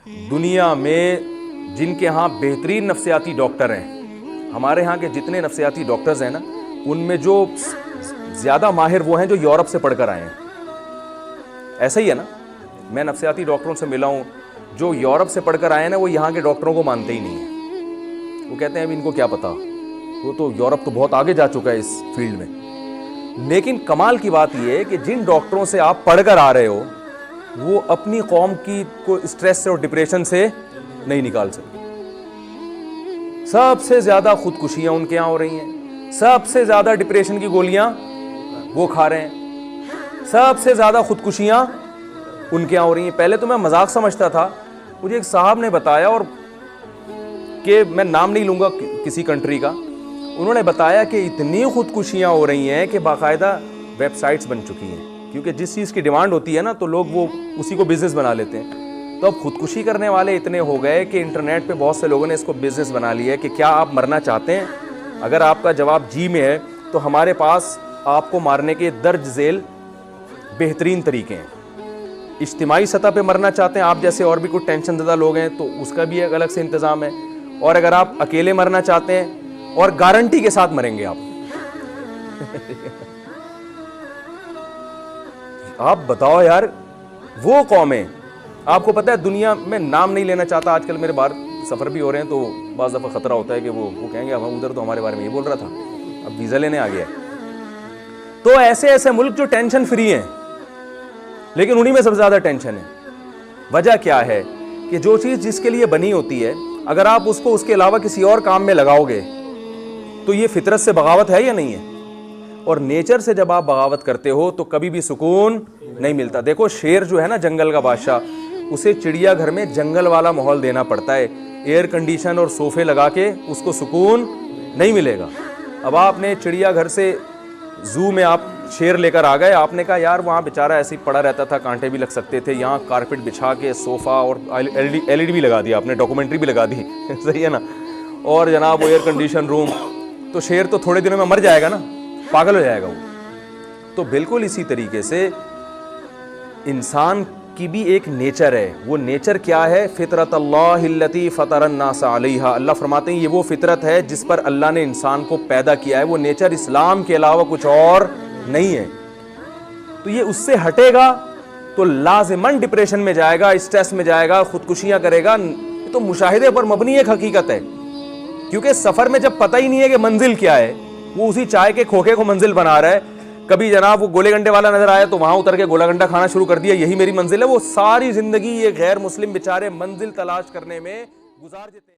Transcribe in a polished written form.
دنیا میں جن کے ہاں بہترین نفسیاتی ڈاکٹر ہیں، ہمارے ہاں کے جتنے نفسیاتی ڈاکٹرز ہیں نا، ان میں جو زیادہ ماہر وہ ہیں جو یورپ سے پڑھ کر آئے ہیں۔ ایسا ہی ہے نا، میں نفسیاتی ڈاکٹروں سے ملا ہوں، جو یورپ سے پڑھ کر آئے ہیں نا، وہ یہاں کے ڈاکٹروں کو مانتے ہی نہیں ہیں۔ وہ کہتے ہیں ابھی ان کو کیا پتا، وہ تو یورپ تو بہت آگے جا چکا ہے اس فیلڈ میں۔ لیکن کمال کی بات یہ ہے کہ جن ڈاکٹروں سے آپ پڑھ کر آ رہے ہو، وہ اپنی قوم کی کو اسٹریس سے اور ڈپریشن سے نہیں نکال سکتے۔ سب سے زیادہ خودکشیاں ان کے یہاں ہو رہی ہیں، سب سے زیادہ ڈپریشن کی گولیاں وہ کھا رہے ہیں، سب سے زیادہ خودکشیاں ان کے یہاں ہو رہی ہیں۔ پہلے تو میں مذاق سمجھتا تھا، مجھے ایک صاحب نے بتایا، اور کہ میں نام نہیں لوں گا کسی کنٹری کا، انہوں نے بتایا کہ اتنی خودکشیاں ہو رہی ہیں کہ باقاعدہ ویب سائٹس بن چکی ہیں، کیونکہ جس چیز کی ڈیمانڈ ہوتی ہے نا تو لوگ وہ اسی کو بزنس بنا لیتے ہیں۔ تو اب خودکشی کرنے والے اتنے ہو گئے کہ انٹرنیٹ پہ بہت سے لوگوں نے اس کو بزنس بنا لیا ہے کہ کیا آپ مرنا چاہتے ہیں؟ اگر آپ کا جواب جی میں ہے تو ہمارے پاس آپ کو مارنے کے درج ذیل بہترین طریقے ہیں۔ اجتماعی سطح پہ مرنا چاہتے ہیں آپ جیسے اور بھی کچھ ٹینشن زدہ لوگ ہیں تو اس کا بھی ایک الگ سے انتظام ہے، اور اگر آپ اکیلے مرنا چاہتے ہیں اور گارنٹی کے ساتھ مریں گے آپ بتاؤ یار، وہ قومیں، آپ کو پتہ ہے دنیا میں نام نہیں لینا چاہتا، آج کل میرے باہر سفر بھی ہو رہے ہیں تو بعض دفعہ خطرہ ہوتا ہے کہ وہ کہیں گے ادھر تو ہمارے بارے میں یہ بول رہا تھا، اب ویزا لینے آ گیا ہے۔ تو ایسے ایسے ملک جو ٹینشن فری ہیں، لیکن انہی میں سب سے زیادہ ٹینشن ہے۔ وجہ کیا ہے کہ جو چیز جس کے لیے بنی ہوتی ہے، اگر آپ اس کو اس کے علاوہ کسی اور کام میں لگاؤ گے تو یہ فطرت سے بغاوت ہے یا نہیں ہے؟ اور نیچر سے جب آپ بغاوت کرتے ہو تو کبھی بھی سکون نہیں ملتا۔ دیکھو شیر جو ہے نا جنگل کا بادشاہ، اسے چڑیا گھر میں جنگل والا ماحول دینا پڑتا ہے، ایئر کنڈیشن اور صوفے لگا کے اس کو سکون نہیں ملے گا۔ اب آپ نے چڑیا گھر سے زو میں آپ شیر لے کر آ گئے، آپ نے کہا یار وہاں بیچارہ ایسے ہی پڑا رہتا تھا، کانٹے بھی لگ سکتے تھے، یہاں کارپٹ بچھا کے صوفہ اور ایل ای ڈی بھی لگا دیا آپ نے، ڈاکومنٹری بھی لگا دی صحیح ہے نا، اور جناب وہ ایئر کنڈیشن روم، تو شیر تو تھوڑے دنوں میں مر جائے گا نا، پاگل ہو جائے گا وہ۔ تو بالکل اسی طریقے سے انسان کی بھی ایک نیچر ہے، وہ نیچر کیا ہے؟ فطرت اللہ التی فطر الناس علیہا، اللہ فرماتے ہیں یہ وہ فطرت ہے جس پر اللہ نے انسان کو پیدا کیا ہے، وہ نیچر اسلام کے علاوہ کچھ اور نہیں ہے۔ تو یہ اس سے ہٹے گا تو لازماً ڈپریشن میں جائے گا، اسٹریس میں جائے گا، خودکشیاں کرے گا۔ یہ تو مشاہدے پر مبنی ایک حقیقت ہے، کیونکہ سفر میں جب پتہ ہی نہیں ہے کہ منزل کیا ہے، وہ اسی چائے کے کھوکے کو منزل بنا رہا ہے، کبھی جناب وہ گولے گنڈے والا نظر آیا تو وہاں اتر کے گولا گنڈا کھانا شروع کر دیا، یہی میری منزل ہے۔ وہ ساری زندگی یہ غیر مسلم بیچارے منزل تلاش کرنے میں گزار دیتے ہیں۔